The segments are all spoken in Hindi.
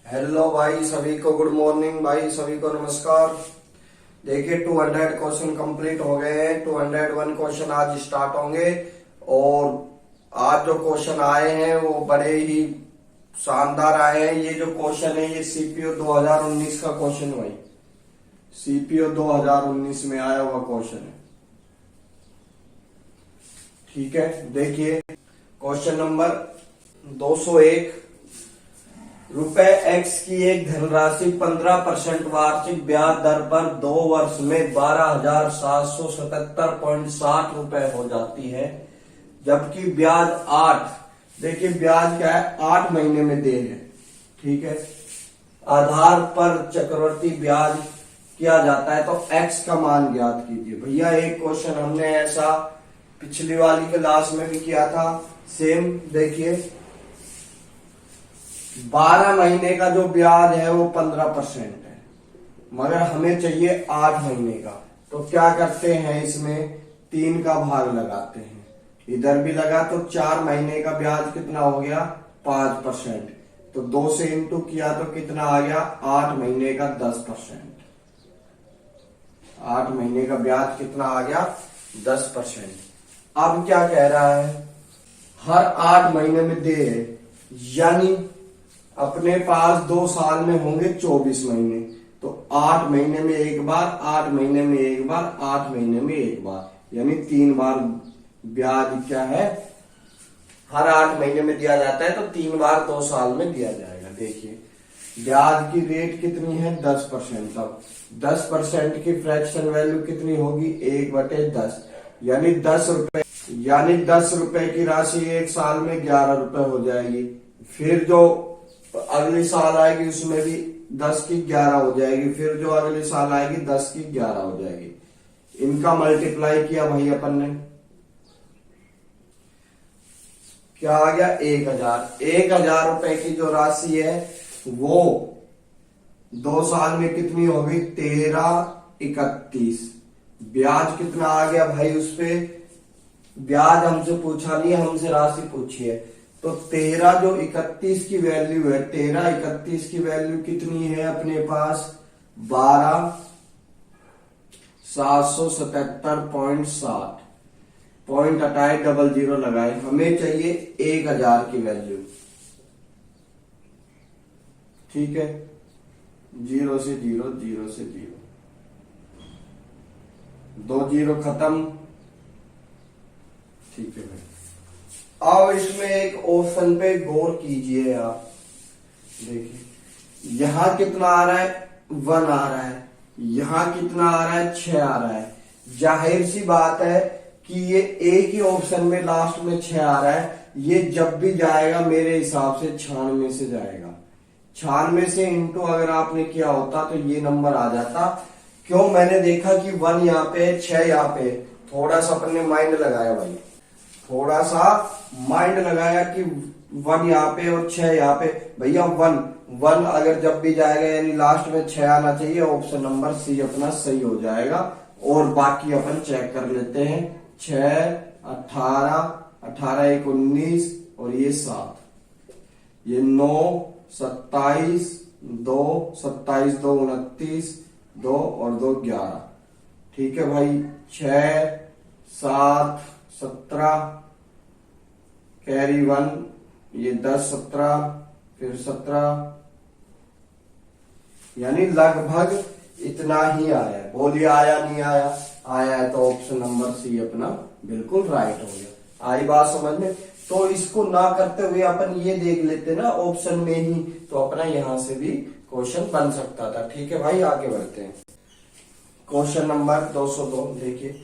हेलो भाई सभी को गुड मॉर्निंग, भाई सभी को नमस्कार। देखिए 200 क्वेश्चन कंप्लीट हो गए हैं। 201 क्वेश्चन आज स्टार्ट होंगे और आज जो क्वेश्चन आए हैं वो बड़े ही शानदार आए हैं। ये जो क्वेश्चन है ये सीपीओ 2019 का क्वेश्चन है भाई। सीपीओ 2019 में आया हुआ क्वेश्चन है। ठीक है, देखिए क्वेश्चन नंबर 201। रुपए एक्स की एक धनराशि 15% वार्षिक ब्याज दर पर 2 वर्ष में 12,777.60 रुपए हो जाती है, जबकि ब्याज 8, देखिए ब्याज क्या है, 8 महीने में दे है। ठीक है, आधार पर चक्रवृद्धि ब्याज किया जाता है तो एक्स का मान ज्ञात कीजिए। भैया एक क्वेश्चन हमने ऐसा पिछली वाली क्लास में भी किया था, सेम। देखिए 12 महीने का जो ब्याज है वो 15% है, मगर हमें चाहिए 8 महीने का। तो क्या करते हैं, इसमें 3 का भाग लगाते हैं, इधर भी लगा तो 4 महीने का ब्याज कितना हो गया, 5%। तो 2 से इंटू किया तो कितना आ गया, 8 महीने का 10%। 8 महीने का ब्याज कितना आ गया, 10%। अब क्या कह रहा है, हर 8 महीने में दे, यानी अपने पास 2 साल में होंगे 24 महीने। तो 8 महीने में एक बार, 8 महीने में एक बार, 8 महीने में एक बार, यानी 3 बार ब्याज क्या है, हर 8 महीने में दिया जाता है। तो 3 बार 2 साल में दिया जाएगा। देखिए ब्याज की रेट कितनी है, 10%। अब 10% की फ्रैक्शन वैल्यू कितनी होगी, 1/10, यानी 10 रुपए। यानी 10 रुपए की राशि एक साल में 11 रुपए हो जाएगी। फिर जो अगली साल आएगी उसमें भी 10 की 11 हो जाएगी। फिर जो अगली साल आएगी 10 की 11 हो जाएगी। इनका मल्टीप्लाई किया भाई अपन ने, क्या आ गया, 1000। 1000 रुपए की जो राशि है वो 2 साल में कितनी होगी, 1331। ब्याज कितना आ गया भाई, उस पे ब्याज हमसे पूछा नहीं है, हमसे राशि पूछी है। तो 13 जो 31 की वैल्यू है, 1331 की वैल्यू कितनी है अपने पास, 12,777.60। पॉइंट हटाए, 00 लगाए, हमें चाहिए 1000 की वैल्यू। ठीक है, 0 से 0, 0 से 0, 2 0 खत्म। ठीक है भाई, अब इसमें एक ऑप्शन पे गौर कीजिए आप। देखिए यहां कितना आ रहा है, 1 आ रहा है, यहां कितना आ रहा है, 6 आ रहा है। जाहिर सी बात है कि ये एक ही ऑप्शन में लास्ट में 6 आ रहा है। ये जब भी जाएगा मेरे हिसाब से 96 से जाएगा। 96 से इंटू अगर आपने किया होता तो ये नंबर आ जाता। क्यों, मैंने देखा कि 1 यहाँ पे, 6 यहाँ पे, थोड़ा सा अपन ने माइंड लगाया भाई, थोड़ा सा माइंड लगाया कि 1 यहाँ पे और 6 यहाँ पे। भैया 1 अगर जब भी जाएगा यानी लास्ट में 6 आना चाहिए। ऑप्शन नंबर सी अपना सही हो जाएगा। और बाकी अपन चेक कर लेते हैं, 6, 18, 18 1 19 और ये 7, ये 9, 27, 2, 27 2 29, 2 और 2 11। ठीक है भाई, 6, 7, 17, कैरी 1, ये 10, 17, फिर 17, यानी लगभग इतना ही आया है। बोलिए आया नहीं आया, आया है। तो ऑप्शन नंबर सी अपना बिल्कुल राइट हो गया। आई बात समझ में। तो इसको ना करते हुए अपन ये देख लेते ना ऑप्शन में ही, तो अपना यहां से भी क्वेश्चन बन सकता था। ठीक है भाई, आगे बढ़ते हैं। Question number 202। देखिए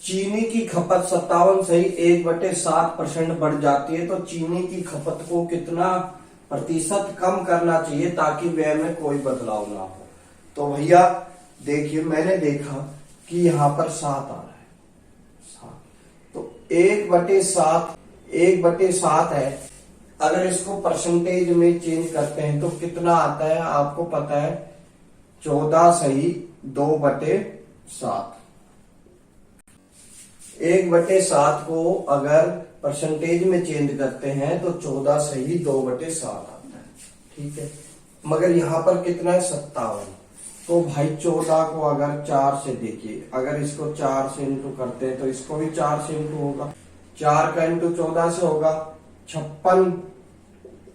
चीनी की खपत 57 सही 1/7% बढ़ जाती है, तो चीनी की खपत को कितना प्रतिशत कम करना चाहिए ताकि व्यय में कोई बदलाव ना हो। तो भैया देखिए, मैंने देखा कि यहां पर 7 आ रहा है, 7, तो 1/7 है। अगर इसको परसेंटेज में चेंज करते हैं तो कितना आता है, आपको पता है, 14 सही 2/7। 1/7 को अगर परसेंटेज में चेंज करते हैं तो 14 सही 2/7 आता है। ठीक है, मगर यहाँ पर कितना है 57। तो भाई 14 को अगर 4 से देखिए, अगर इसको 4 से इंटू करते हैं तो इसको भी 4 से इंटू होगा, 4 का इंटू 14 से होगा 56,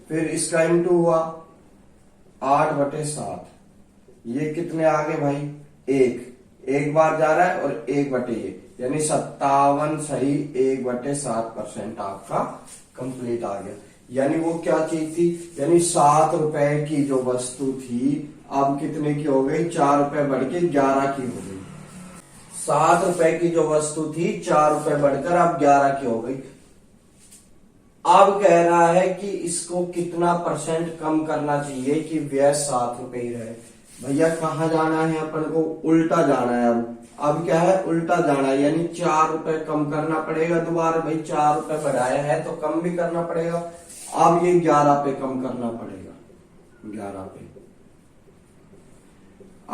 फिर इसका इंटू हुआ 8/7। ये कितने आ गए भाई, एक बार जा रहा है और 1/1, यानी 57 सही 1/7% आपका कंप्लीट आ गया। यानी वो क्या चीज थी, यानी 7 रुपए की जो वस्तु थी अब कितने की हो गई, 4 रुपए बढ़ के 11 की हो गई। 7 रुपए की जो वस्तु थी 4 रुपए बढ़कर अब 11 की हो गई। अब कह रहा है कि इसको कितना % कम करना चाहिए कि व्यय 7 रुपए ही रहे। भैया कहाँ जाना है अपन को, उल्टा जाना है। अब क्या है, उल्टा जाना है, यानी 4 रुपए कम करना पड़ेगा दोबारा। भाई 4 रुपए बढ़ाया है तो कम भी करना पड़ेगा। अब ये 11 पे कम करना पड़ेगा, 11 पे।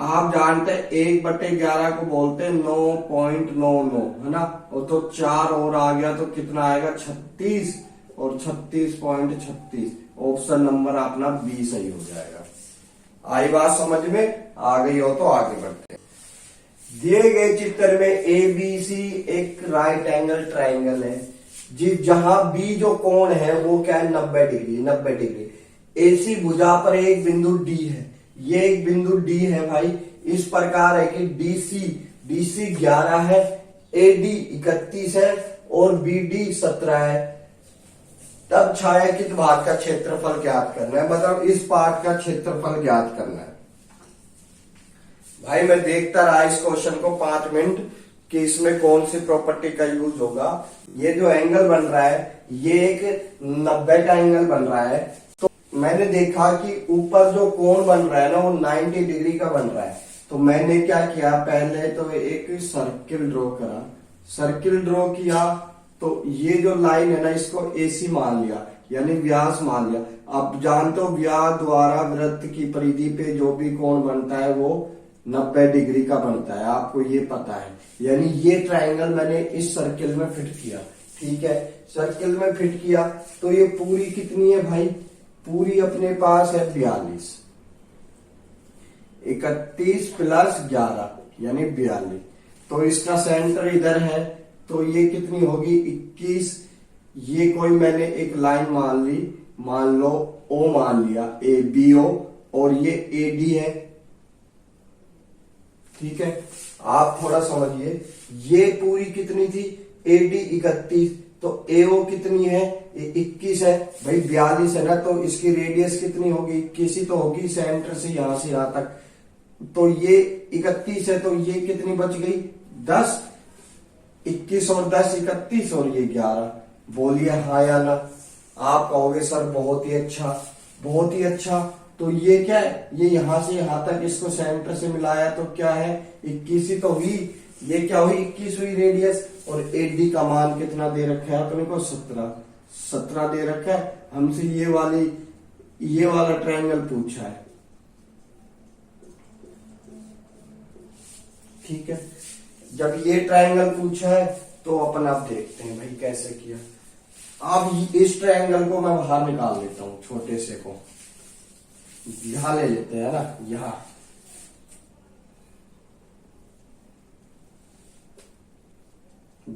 आप जानते हैं 1/11 को बोलते हैं 9.99, है ना। और तो 4 और आ गया तो कितना आएगा 36, और 36.36। ऑप्शन नंबर अपना बी सही हो जाएगा। आई बात समझ में, आ गई हो तो आगे बढ़ते हैं। दिए गए चित्र में ABC एक राइट एंगल ट्राइंगल है जी, जहां बी जो कोण है वो क्या है 90 डिग्री, 90 डिग्री। AC भुजा पर एक बिंदु D है, ये एक बिंदु D है भाई। इस प्रकार है कि DC 11 है, AD 31 है और BD 17 है। तब छायांकित भाग का क्षेत्रफल ज्ञात करना है, मतलब इस पार्ट का क्षेत्रफल ज्ञात करना है। भाई मैं देखता रहा इस क्वेश्चन को 5 मिनट कि इसमें कौन सी प्रॉपर्टी का यूज होगा। ये जो एंगल बन रहा है ये एक 90 का एंगल बन रहा है। तो मैंने देखा कि ऊपर जो कोण बन रहा है ना वो 90 डिग्री का बन रहा है। तो मैंने क्या किया, पहले तो एक सर्किल ड्रॉ करा, सर्किल ड्रॉ किया तो ये जो लाइन है ना इसको AC मान लिया, यानी व्यास मान लिया। अब जानते हो व्यास द्वारा वृत्त की परिधि पे जो भी कोण बनता है वो 90 डिग्री का बनता है, आपको ये पता है। यानी ये ट्रायंगल मैंने इस सर्किल में फिट किया, ठीक है। सर्किल में फिट किया तो ये पूरी कितनी है भाई, पूरी अपने पास है 42, 31 प्लस 11 यानी 42। तो इसका सेंटर इधर है तो ये कितनी होगी 21। ये कोई मैंने एक लाइन मान ली, मान लो O मान लिया, ABO, और ये AD है, ठीक है। आप थोड़ा समझिए, ये पूरी कितनी थी AD 31, तो AO कितनी है, ये 21 है भाई, 42 है ना, तो इसकी रेडियस कितनी होगी 21 ही तो होगी, सेंटर से यहां तक। तो ये 31 है तो ये कितनी बच गई 10, 21 और 10 31 और ये 11। बोलिए हाँ या ना। आप कहोगे सर बहुत ही अच्छा, बहुत ही अच्छा। तो ये क्या है, ये यहां से यहां तक इसको सेंटर से मिलाया तो क्या है 21 ही तो हुई। ये क्या हुई 21 हुई रेडियस, और AD का मान कितना दे रखा है अपने को 17 दे रखा है। हमसे ये वाला ट्रायंगल पूछा है, ठीक है। जब ये ट्रायंगल पूछा है तो अपन अब देखते हैं भाई कैसे किया। अब इस ट्रायंगल को मैं बाहर निकाल लेता हूं, छोटे से को यहां ले लेते हैं ना, यहां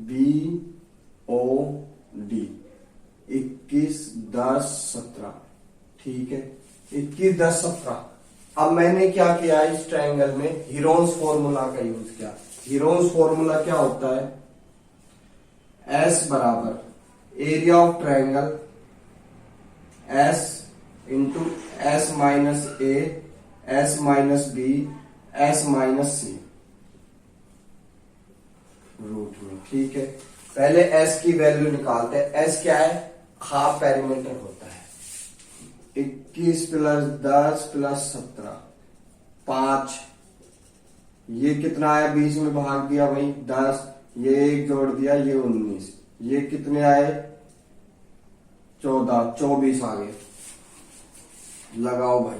BOD 21 10 17, ठीक है। 21 10 17। अब मैंने क्या किया, इस ट्रायंगल में हीरोन्स फॉर्मूला का यूज किया। हीरोन्स फॉर्मूला क्या होता है, S बराबर area of triangle S into S minus A, S minus B, S minus C root में, ठीक है। पहले S की वैल्यू निकालते हैं। S क्या है, हाफ पेरीमीटर होता है। 21 प्लस 10 प्लस 17 5, ये कितना आया 20 में भाग दिया भाई 10, ये 1 जोड़ दिया ये 19, ये कितने आए 14, 24 आ गए। लगाओ भाई,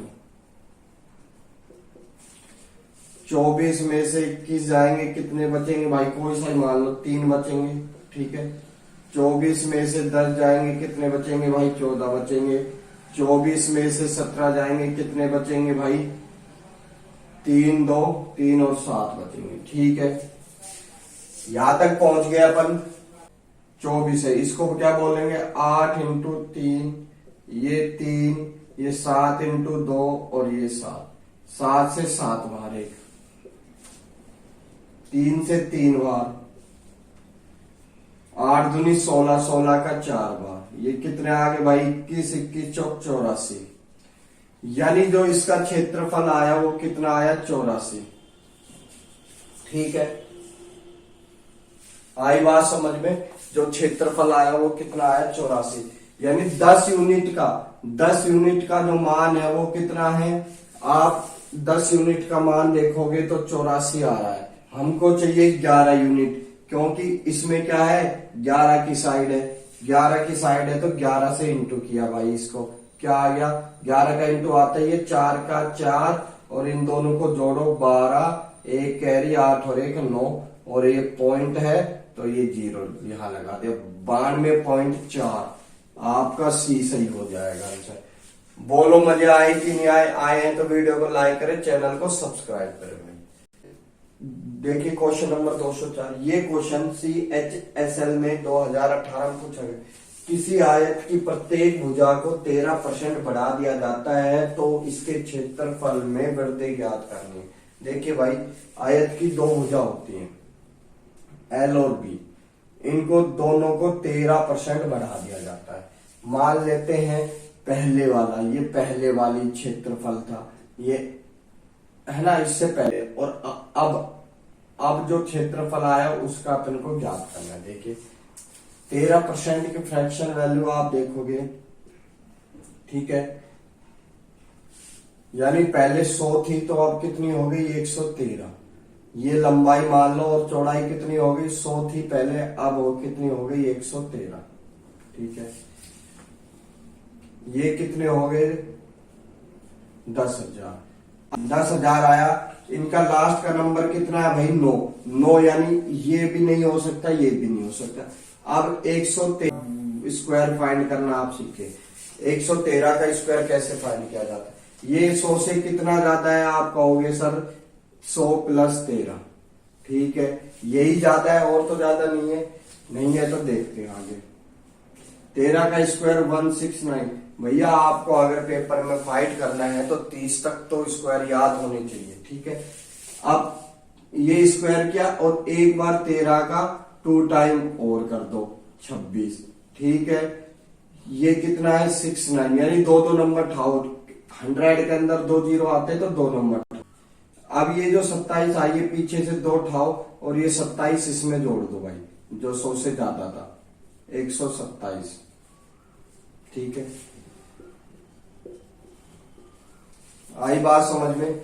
24 में से 21 जाएंगे कितने बचेंगे भाई, कोई सा मान लो 3 बचेंगे, ठीक है। 24 में से 10 जाएंगे कितने बचेंगे भाई 14 बचेंगे। 24 में से 17 जाएंगे, कितने बचेंगे भाई? 3 2 3 और 7 बचेंगे। ठीक है, यहां तक पहुंच गए अपन। 24 है, इसको क्या बोलेंगे? 8 इंटू 3, ये 3, ये 7 इंटू 2 और ये 7। 7 से 7 बार, एक 3 से 3 बार, 8 दूनी 16, 16 का 4 बार। ये कितने आ गए भाई? 21 21 चौक 84। यानी जो इसका क्षेत्रफल आया वो कितना आया? 84। ठीक है, आई बात समझ में? जो क्षेत्रफल आया वो कितना आया? 84। यानी 10 यूनिट का जो मान है वो कितना है? आप 10 यूनिट का मान देखोगे तो 84 आ रहा है। हमको चाहिए 11 यूनिट, क्योंकि इसमें क्या है? 11 की साइड है, 11 की साइड है तो 11 से इंटू किया भाई। इसको क्या आ गया? 11 का इंटू आता है ये 4 का 4, और इन दोनों को जोड़ो 12, एक कैरी 8 और एक 9, और ये पॉइंट है तो ये 0 यहां लगा दे। 92.4 आपका सी सही हो जाएगा आंसर। बोलो मजे आए कि नहीं आए? आए हैं तो वीडियो को लाइक करें, चैनल को सब्सक्राइब करें भाई। देखिए क्वेश्चन नंबर 204। ये क्वेश्चन CHSL में 2018 में पूछा गया। किसी आयत की प्रत्येक भुजा को 13% बढ़ा दिया जाता है तो इसके क्षेत्रफल में वृद्धि ज्ञात करनी है। देखिए भाई, आयत की 2 भुजा होती हैं, L और B, इनको दोनों को 13% बढ़ा दिया जाता है। मान लेते हैं पहले वाला, ये पहले वाली क्षेत्रफल था, ये है ना, इससे पहले, और अब जो क्षेत्रफल आया उसका अपन को ज्ञात करना है। देखिए 13% की फ्रैक्शन वैल्यू आप देखोगे, ठीक है, यानी पहले 100 थी तो अब कितनी हो गई? 113। ये लंबाई मान लो, और चौड़ाई कितनी हो गई? 100 थी पहले, अब वो कितनी हो गई? 113। ठीक है, ये कितने हो गए? 10,000। 10,000 आया। इनका लास्ट का नंबर कितना है भाई? 9। 9 यानी ये भी नहीं हो सकता, ये भी नहीं हो सकता। अब 113 स्क्वायर फाइंड करना आप सीखे। 113 का स्क्वायर कैसे फाइंड किया जाता है? ये 100 से कितना ज्यादा है? आप कहोगे सर 100 प्लस 13। ठीक है, यही ज्यादा है, और तो ज्यादा नहीं है। नहीं है तो देखते हैं आगे। 13 का स्क्वायर 169। भैया आपको अगर पेपर में फाइट करना है तो 30 तक तो स्क्वायर याद होने चाहिए। ठीक है, अब ये स्क्वायर किया और एक बार 13 का 2 टाइम और कर दो, 26। ठीक है, ये कितना है? 69। यानी 2 नंबर ठाओ। 100 के अंदर 2 जीरो आते हैं तो 2 नंबर। अब ये जो 27 आई है पीछे से 2 ठाओ, और ये 27 इसमें जोड़ दो भाई, जो 100 से ज्यादा था, 127। ठीक है, आई बात समझ में?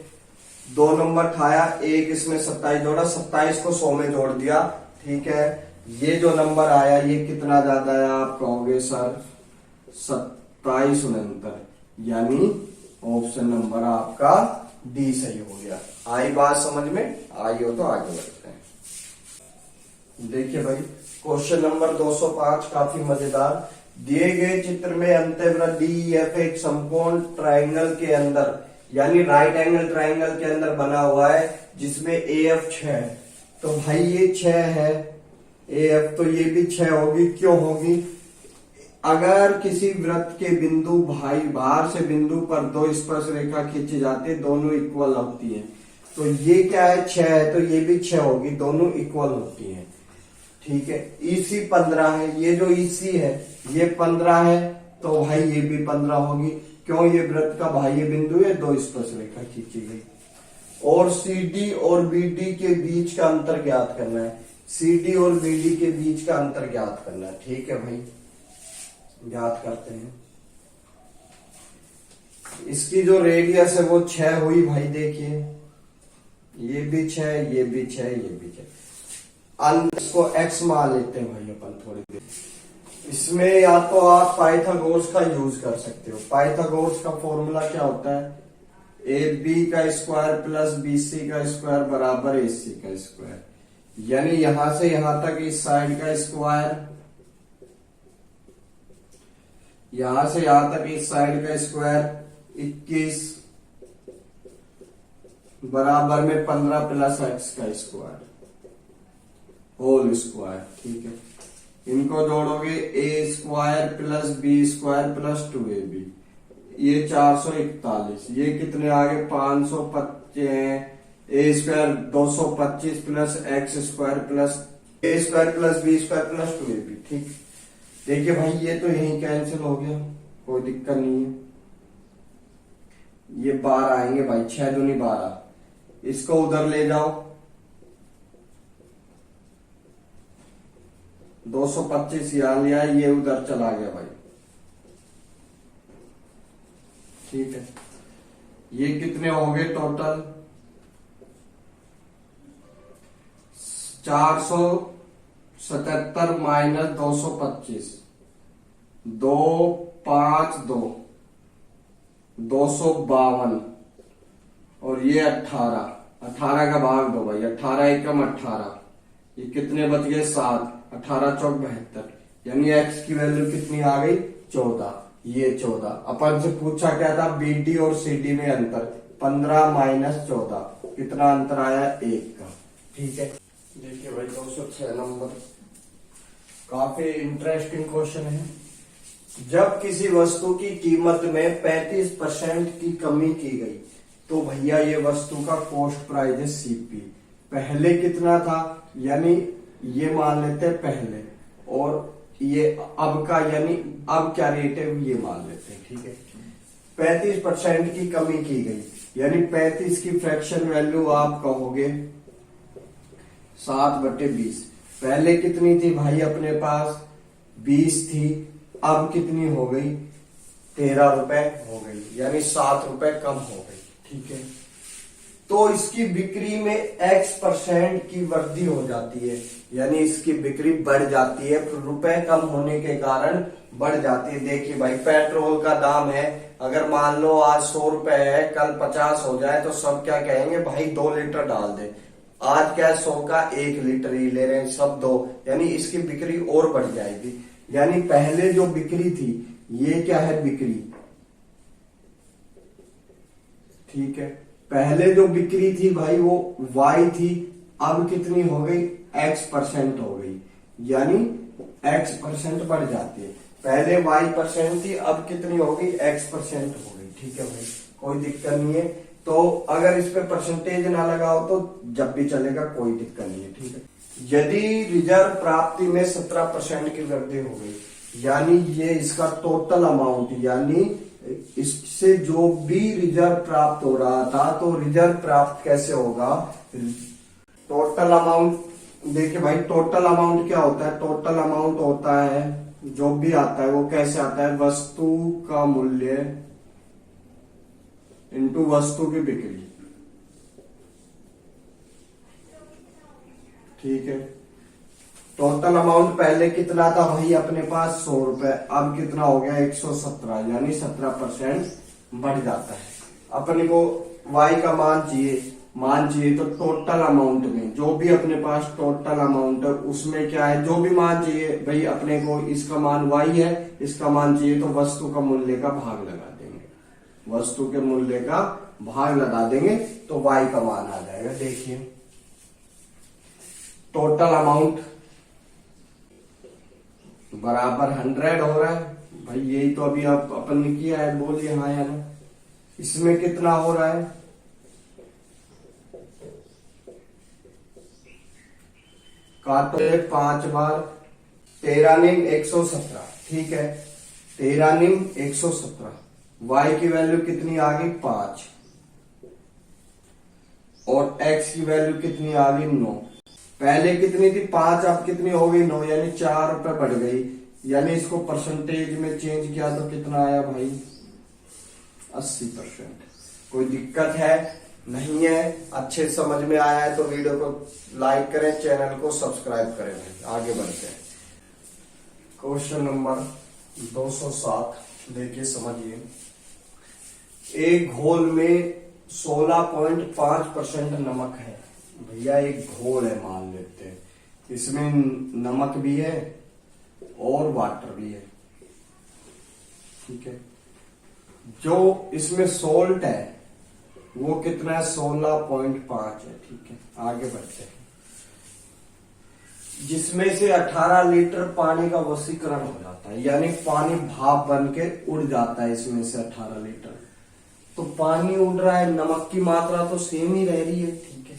2 नंबर ठाया, एक इसमें 27 जोड़ा, 27 को 100 में जोड़ दिया। ठीक है, ये जो नंबर आया ये कितना ज्यादा है? आप कहोगे सर 2769। यानी ऑप्शन नंबर आपका डी सही हो गया। आई बात समझ में? आई हो तो आगे बढ़ते हैं। देखिए भाई, क्वेश्चन नंबर 205 काफी मजेदार। दिए गए चित्र में अंतःवृत्त DEF एक समकोण ट्राइंगल के अंदर, यानी राइट एंगल ट्राइंगल के अंदर बना हुआ है, जिसमें AF 6 है। तो भाई ये 6 है AF, तो ये भी 6 होगी। क्यों होगी? अगर किसी वृत्त के बिंदु भाई बाहर से बिंदु पर 2 स्पर्श रेखा खींची जाती है, दोनों इक्वल होती है। तो ये क्या है? 6 है, तो ये भी 6 होगी, दोनों इक्वल होती है। ठीक है, EC 15 है, ये जो EC है ये 15 है, तो भाई ये भी 15 होगी। क्यों? ये वृत्त का बाह्य बिंदु है, 2 स्पर्श रेखा खींची गई। और CD और BD के बीच का अंतर ज्ञात करना है। CD और BD के बीच का अंतर ज्ञात करना है। ठीक है भाई, ज्ञात करते हैं। इसकी जो रेडियस है वो 6 हुई भाई। देखिए ये भी 6, ये भी 6, ये भी 6। इसको x मान लेते हैं भाई अपन थोड़ी देर। इसमें या तो आप पाइथागोरस का यूज कर सकते हो। पाइथागोरस का फॉर्मूला क्या होता है? AB का स्क्वायर प्लस BC का स्क्वायर बराबर AC का स्क्वायर। यानी यहां से यहां तक इस साइड का स्क्वायर, यहां से यहां तक इस साइड का स्क्वायर 21 बराबर में 15 प्लस एक्स का स्क्वायर होल स्क्वायर। ठीक है, इनको जोड़ोगे a square plus b square plus 2ab, ये 441। ये कितने आ गए 525, a square 225 plus x square plus a square plus b square plus 2ab। ठीक, देखिए भाई ये तो यही कैंसिल हो गया, कोई दिक्कत नहीं है। ये 12 आएंगे भाई, 6 दूनी 12, इसको उधर ले जाओ, 225 यहां लिया, ये उधर चला गया भाई। ठीक है, ये कितने हो गए टोटल 477 माइनस 225, 252 252 और ये 18 का भाग दो भाई, 18 एकम 18, ये कितने बच गए 7, 18 चौक 72, यानी एक्स की वैल्यू कितनी आ गई 14। ये 14 अपन से पूछा क्या था बीडी और सीडी में अंतर, 15 माइनस 14 कितना अंतर आया 1 का। ठीक है, देखिए भाई 206 नंबर, काफी इंटरेस्टिंग क्वेश्चन है। जब किसी वस्तु की कीमत में 35% की कमी की गई तो भैया ये वस्तु का कॉस्ट प्राइस है सीपी। पहले कितना था, यानी ये मान लेते हैं पहले, और ये अब का यानी अब क्या रेट है ये मान लेते हैं। ठीक है, 35% की कमी की गई, यानी 35 की फ्रैक्शन वैल्यू आप कहोगे 7/20। पहले कितनी थी भाई अपने पास 20 थी, अब कितनी हो गई 13 रुपए हो गई, यानी 7 रुपए कम हो गई। ठीक है, तो इसकी बिक्री में x% की वृद्धि हो जाती है, यानी इसकी बिक्री बढ़ जाती है, रुपए कम होने के कारण बढ़ जाती है। देखिए भाई पेट्रोल का दाम है, अगर मान लो आज 100 रुपए है, कल 50 हो जाए तो सब क्या कहेंगे भाई 2 लीटर डाल दे। आज क्या 100 का 1 लीटर ही ले रहे हैं सब 2, यानी इसकी बिक्री और बढ़ जाएगी। यानी पहले जो बिक्री थी ये क्या है बिक्री। ठीक है, पहले जो बिक्री थी भाई वो y थी, अब कितनी हो गई x% हो गई, यानी x% बढ़ जाती है। पहले y% थी, अब कितनी हो गई x% हो गई। ठीक है भाई, कोई दिक्कत नहीं है। तो अगर इस पे परसेंटेज ना लगाओ तो जब भी चलेगा, कोई दिक्कत नहीं है। ठीक है, यदि रिजर्व प्राप्ति में 17% की वृद्धि हो गई, यानी ये इसका टोटल अमाउंट, यानी इससे जो भी रिजर्व प्राप्त हो रहा था, तो रिजर्व प्राप्त कैसे होगा टोटल अमाउंट। देखिए भाई टोटल अमाउंट क्या होता है, टोटल अमाउंट होता है जो भी आता है वो कैसे आता है, वस्तु का मूल्य इनटू वस्तु की बिक्री। ठीक है, टोटल अमाउंट पहले कितना था भाई अपने पास 100 रुपए, अब कितना हो गया 117, यानी 17% बढ़ जाता है। अपने को y का मान चाहिए तो टोटल अमाउंट में जो भी अपने पास टोटल अमाउंट है उसमें क्या है, जो भी मान चाहिए भाई अपने को, इसका मान y है, इसका मान चाहिए तो वस्तु का मूल्य का भाग लगा देंगे, वस्तु के मूल्य का भाग लगा देंगे तो y का मान आ जाएगा। देखिए टोटल अमाउंट बराबर 100 हो रहा है भाई, यही तो अभी आप अपन ने किया है, बोलिए हाँ या ना। इसमें कितना हो रहा है, काटो 5 बार, 13 निम 117। ठीक है, 13 निम 117, y की वैल्यू कितनी आ गई 5 और x की वैल्यू कितनी आ गई 9। पहले कितनी थी 5, अब कितनी हो गई 9, यानी 4 रुपए बढ़ गई। यानी इसको परसेंटेज में चेंज किया तो कितना आया भाई 80%। कोई दिक्कत है नहीं है, अच्छे समझ में आया है तो वीडियो को लाइक करें, चैनल को सब्सक्राइब करें। भाई आगे बढ़ते हैं, क्वेश्चन नंबर 207 देखिए समझिए। एक घोल में 16.5% नमक है। भैया एक घोल है मान लेते हैं, इसमें नमक भी है और वाटर भी है। ठीक है। जो इसमें सोल्ट है वो कितना है, 16.5 है। ठीक है, आगे बढ़ते हैं। जिसमें से 18 लीटर पानी का वशीकरण हो जाता है, यानी पानी भाप बन के उड़ जाता है इसमें से 18 लीटर। तो पानी उड़ रहा है, नमक की मात्रा तो सेम ही रह रही है। ठीक है,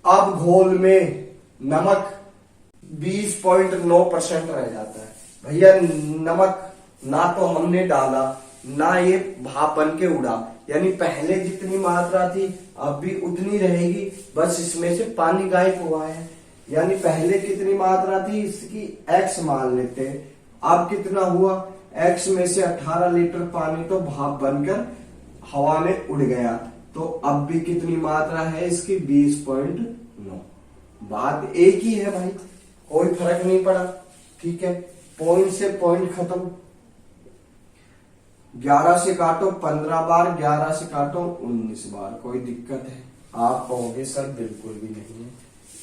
अब घोल में नमक 20.9% रह जाता है। भैया नमक ना तो हमने डाला ना ये भाप बन के उड़ा, यानी पहले जितनी मात्रा थी अब भी उतनी रहेगी, बस इसमें से पानी गायब हुआ है। यानी पहले कितनी मात्रा थी इसकी x मान लेते हैं, अब कितना हुआ, x में से 18 लीटर पानी तो भाप बनकर हवा में उड़ गया, तो अब भी कितनी मात्रा है इसकी, 20.9। बात एक ही है भाई, कोई फर्क नहीं पड़ा। ठीक है, पॉइंट से पॉइंट खत्म। 11 से काटो 15 बार, 11 से काटो 19 बार, कोई दिक्कत है? आप कहोगे सर बिल्कुल भी नहीं है।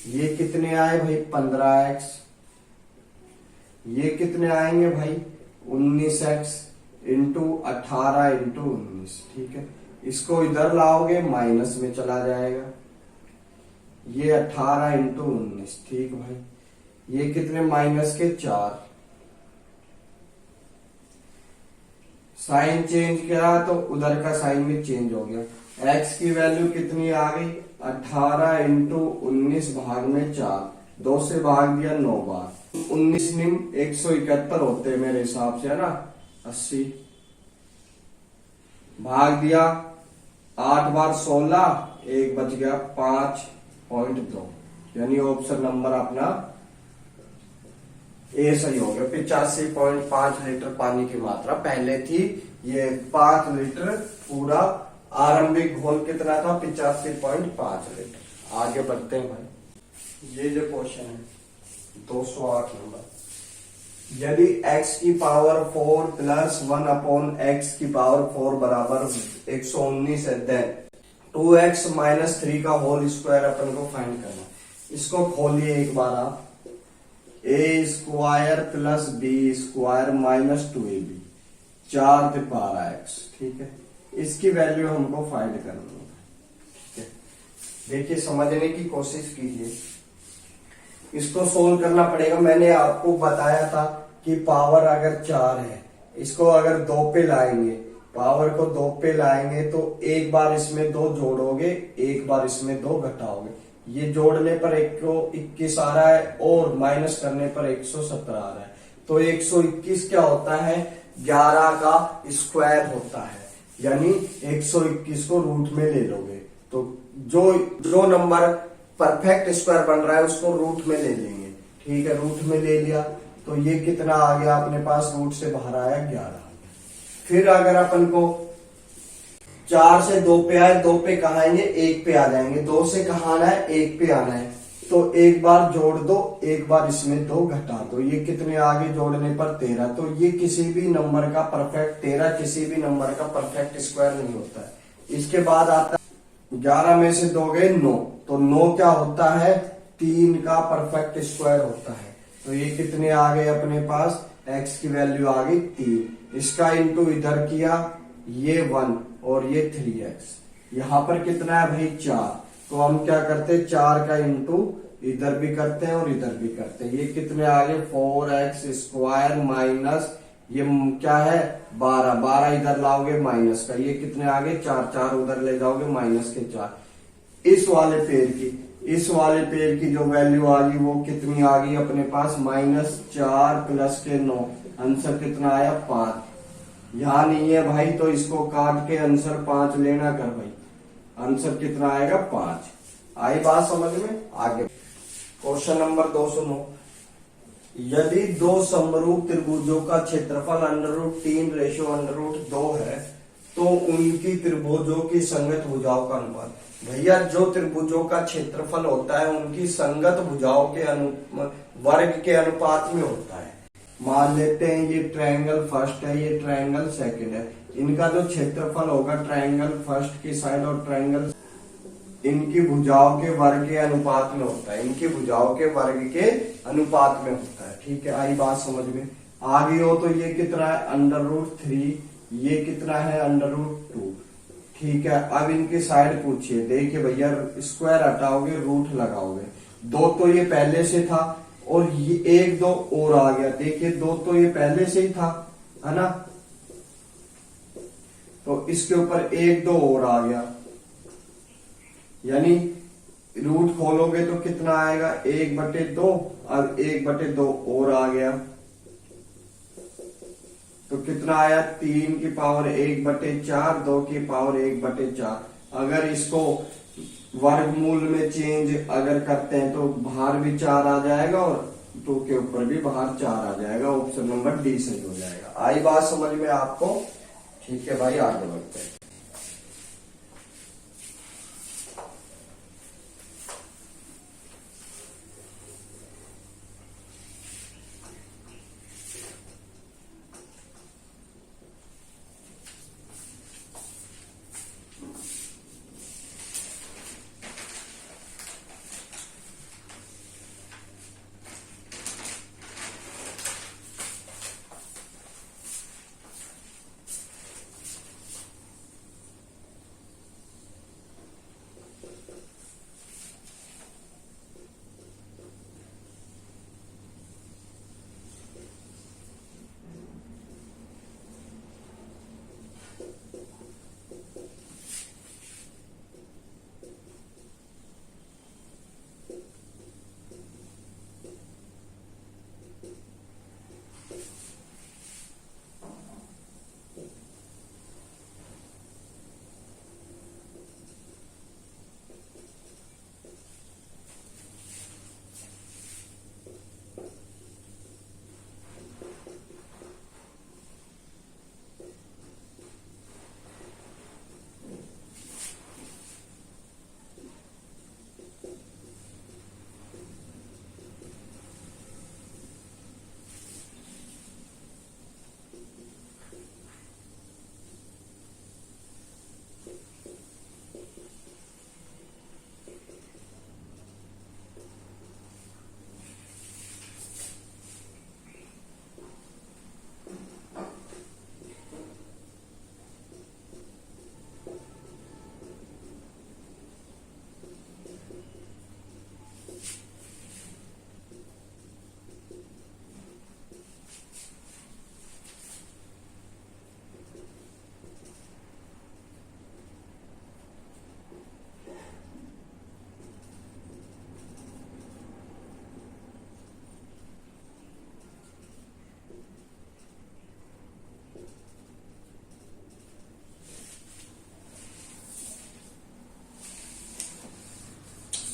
ये कितने आए भाई, 15x। ये कितने आएंगे भाई, 19x इंटू 18 इंटू 19। ठीक है, इसको इधर लाओगे माइनस में चला जाएगा। ये 18 इंटू 19। ठीक भाई, ये कितने माइनस के 4। साइन चेंज किया तो उधर का साइन भी चेंज हो गया। x की वैल्यू कितनी आ गई, 18 इंटू 19 भाग में 4, 2 से भाग दिया 9 बार, 19 निम 171 होते हैं मेरे हिसाब से, है ना, 80 भाग दिया 8 बार 16, एक बच गया 5.2, यानी ऑप्शन नंबर अपना ए सही हो गया। 85.5 लीटर पानी की मात्रा पहले थी, ये 5 लीटर पूरा आरंभिक घोल कितना था, 85.5 लीटर। आगे बढ़ते हैं भाई, ये जो क्वेश्चन है 208 नंबर। यदि x की पावर 4 प्लस 1 अपॉन x की पावर 4 बराबर 119 है, देन 2x माइनस 3 का होल स्क्वायर अपन को फाइंड करना। इसको खोलिए एक बार आप, a square plus b square minus 2ab, 4 × 12x। ठीक है, इसकी वैल्यू हमको फाइंड करनी है। ठीक है, देखिए समझने की कोशिश कीजिए, इसको सोल्व करना पड़ेगा। मैंने आपको बताया था कि पावर अगर 4 है, इसको अगर 2 पे लाएंगे, पावर को 2 पे लाएंगे तो एक बार इसमें 2 जोड़ोगे, एक बार इसमें 2 घटाओगे। ये जोड़ने पर 121 आ रहा है और माइनस करने पर 117 आ रहा है, तो 121 क्या होता है, 11 का स्क्वायर होता है, यानी 121 को रूट में ले लोगे तो जो नंबर परफेक्ट स्क्वायर बन रहा है उसको रूट में ले लेंगे। ठीक है, रूट में ले लिया तो ये कितना आ गया अपने पास, रूट से बाहर आया 11। फिर अगर अपन को 4 से 2 पे आए, 2 पे कहाँ आएंगे, 1 पे आ जाएंगे। 2 से कहाँ आना है, 1 पे आना है, तो एक बार जोड़ दो, एक बार इसमें 2 घटा दो। ये कितने आगे जोड़ने पर 13। तो ये किसी भी नंबर का परफेक्ट, 13 किसी भी नंबर का परफेक्ट स्क्वायर नहीं होता है। इसके बाद आता है 11 में से 2 गए 9, तो 9 क्या होता है, 3 का परफेक्ट स्क्वायर होता है। तो ये कितने आ गए अपने पास, x की वैल्यू आ गई 3। इसका इंटू इधर किया, ये 1 और ये 3x। यहाँ पर कितना है भाई 4, तो हम क्या करते हैं 4 का इंटू इधर भी करते हैं और इधर भी करते हैं। ये कितने आ गए 4x स्क्वायर माइनस ये क्या है 12, 12 इधर लाओगे माइनस का, ये कितने आ गए 4, 4 उधर ले जाओगे माइनस के 4। इस वाले पेड़ की जो वैल्यू आ गई वो कितनी आ गई अपने पास, -4 प्लस के 9, आंसर कितना आया 5। यहाँ नहीं है भाई तो इसको काट के आंसर 5 लेना कर भाई, आंसर कितना आएगा 5। आई बात समझ में? आगे क्वेश्चन नंबर 209। यदि 2 समरूप त्रिभुजों का क्षेत्रफल √3/√2 है तो उनकी त्रिभुजों की संगत भुजाओं का अनुपात। भैया जो त्रिभुजों का क्षेत्रफल होता है उनकी संगत भुजाओं के वर्ग के अनुपात में होता है। मान लेते हैं ये ट्रायंगल फर्स्ट है, ये ट्रायंगल सेकंड है, इनका जो क्षेत्रफल होगा ट्रायंगल फर्स्ट की साइड और ट्रायंगल इनकी भुजाओं के वर्ग के अनुपात में होता है, इनकी भुजाओं के वर्ग के अनुपात में होता है। ठीक है, आई बात समझ में? आगे हो तो ये कितना है √3, ये कितना है √2। ठीक है, अब इनके साइड पूछिए, देखिए भैया स्क्वायर हटाओगे रूट लगाओगे, 2 तो ये पहले से था और ये 1 2 और आ गया, देखिए 2 तो ये पहले से ही था, है ना, तो इसके ऊपर 1 2 और आ गया, यानी रूट खोलोगे तो कितना आएगा 1/2, अब 1/2 और आ गया तो कितना आया 3 की पावर 1/4, 2 की पावर 1/4। अगर इसको वर्गमूल में चेंज अगर करते हैं तो बाहर भी 4 आ जाएगा और 2 के ऊपर भी बाहर 4 आ जाएगा, ऑप्शन नंबर डी सही हो जाएगा। आई बात समझ में आपको? ठीक है भाई, आगे बढ़ते हैं।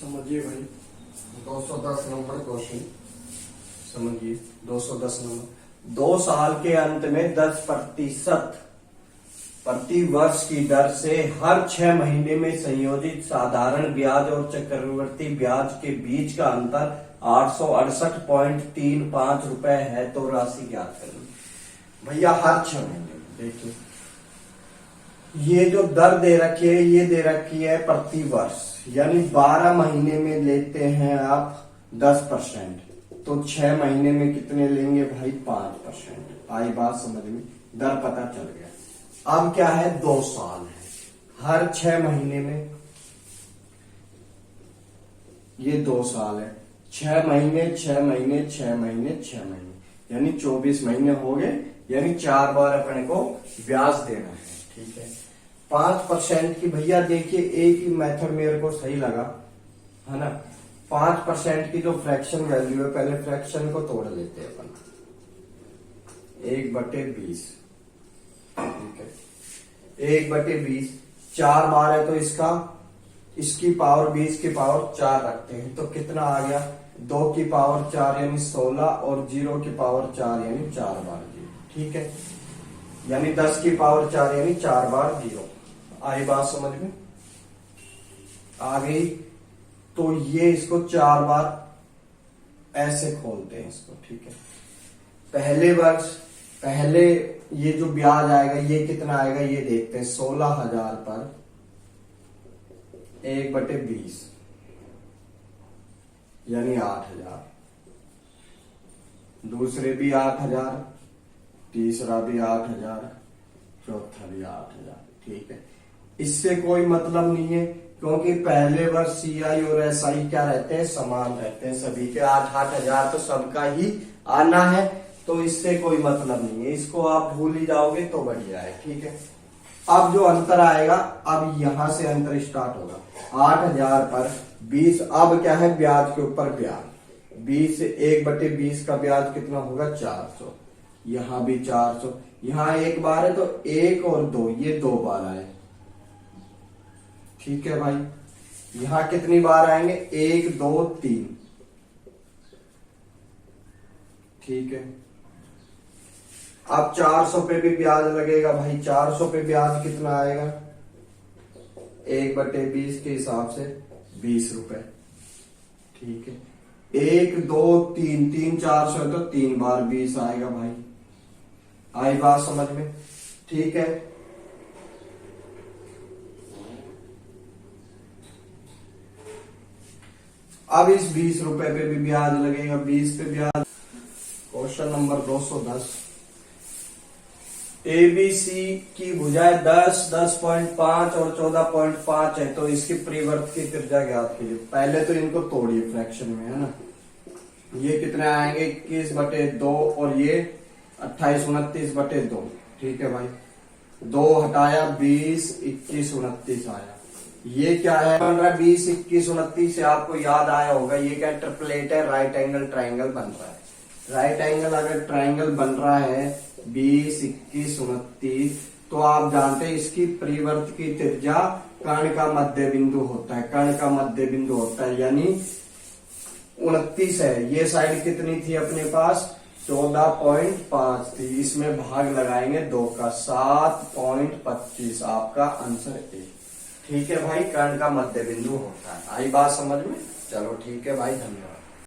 समझिए भाई 210 नंबर क्वेश्चन, समझिए 210 नंबर। 2 साल के अंत में 10% प्रति वर्ष की दर से हर 6 महीने में संयोजित साधारण ब्याज और चक्रवृद्धि ब्याज के बीच का अंतर 868.35 रुपए है, तो राशि ज्ञात करनी। भैया हर 6 महीने में, देखिए ये जो दर दे रखी है ये दे रखी है प्रति वर्ष, यानी 12 महीने में लेते हैं आप 10%, तो 6 महीने में कितने लेंगे भाई 5%। आई बात समझ में, दर पता चल गया। अब क्या है 2 साल है, हर 6 महीने में, ये 2 साल है, 6 महीने 6 महीने 6 महीने 6 महीने, यानी 24 महीने हो गए, यानी 4 बार अपने को ब्याज देना है। ठीक है, 5% की भैया देखिए एक ही मेथड मेरे को सही लगा, है ना। 5% की जो फ्रैक्शन वैल्यू है, पहले फ्रैक्शन को तोड़ लेते हैं अपन, 1/20। ठीक है, 1/20 4 बार है तो इसकी पावर 20 की पावर 4 रखते हैं, तो कितना आ गया 2 की पावर 4 यानी 16 और 0 की पावर 4 यानी 4 बार 0। ठीक है, यानी 10 की पावर 4 यानी 4 बार 0। आई बात समझ में आ गई? तो ये इसको 4 बार ऐसे खोलते हैं इसको। ठीक है, पहले ये जो ब्याज आएगा ये कितना आएगा ये देखते हैं, 16,000 पर 1/20 यानी 8,000, दूसरे भी 8,000 तीसरा भी 8,000, चौथा भी 8,000। ठीक है, इससे कोई मतलब नहीं है क्योंकि पहले वर्ष सीआई और एसआई क्या रहते हैं, समान रहते हैं, सभी के 8,000 तो सबका ही आना है, तो इससे कोई मतलब नहीं है, इसको आप भूल ही जाओगे तो बढ़िया है। ठीक है, अब जो अंतर आएगा, अब यहां से अंतर स्टार्ट होगा। 8,000 पर 20, अब क्या है, ब्याज के ऊपर ब्याज, 20 1/20 का ब्याज कितना होगा, 400। यहां भी 400, यहां एक बार है तो 1 और 2, ये 2 बार आए। ठीक है भाई, यहां कितनी बार आएंगे, 1 2 3। ठीक है, अब 400 पे भी ब्याज लगेगा भाई, 400 पे ब्याज कितना आएगा, 1/20 के हिसाब से 20 रुपए। ठीक है, 1 2 3, 3 400 है तो 3 बार 20 आएगा भाई। आई बात समझ में? ठीक है, अब इस 20 रुपए पे भी ब्याज लगेगा, 20 पे ब्याज। क्वेश्चन नंबर 210, एबीसी की भुजाएं 10, 10.5 और 14.5 है, तो इसकी परिवर्त की त्रिज्या ज्ञात कीजिए। पहले तो इनको तोड़िए फ्रैक्शन में, है ना। ये कितने आएंगे, 21/2 और ये 28-29/2। ठीक है भाई, 2 हटाया 20, 21, 29 आया। ये क्या है, बन रहा है 20, 21, 29 से आपको याद आया होगा, ये क्या ट्रिपलेट है, राइट एंगल ट्राइंगल बन रहा है। राइट एंगल अगर ट्राइंगल बन रहा है 20, 21, 29, तो आप जानते हैं इसकी परिवर्त की त्रिज्या कर्ण का मध्य बिंदु होता है, कर्ण का मध्य बिंदु होता है, यानी 29 है। ये साइड कितनी थी अपने पास, 14.5 थी, इसमें भाग लगाएंगे 2 का, 7.25। आपका आंसर ए। ठीक है भाई, कर्ण का मध्य बिंदु होता है। आई बात समझ में? चलो ठीक है भाई, धन्यवाद।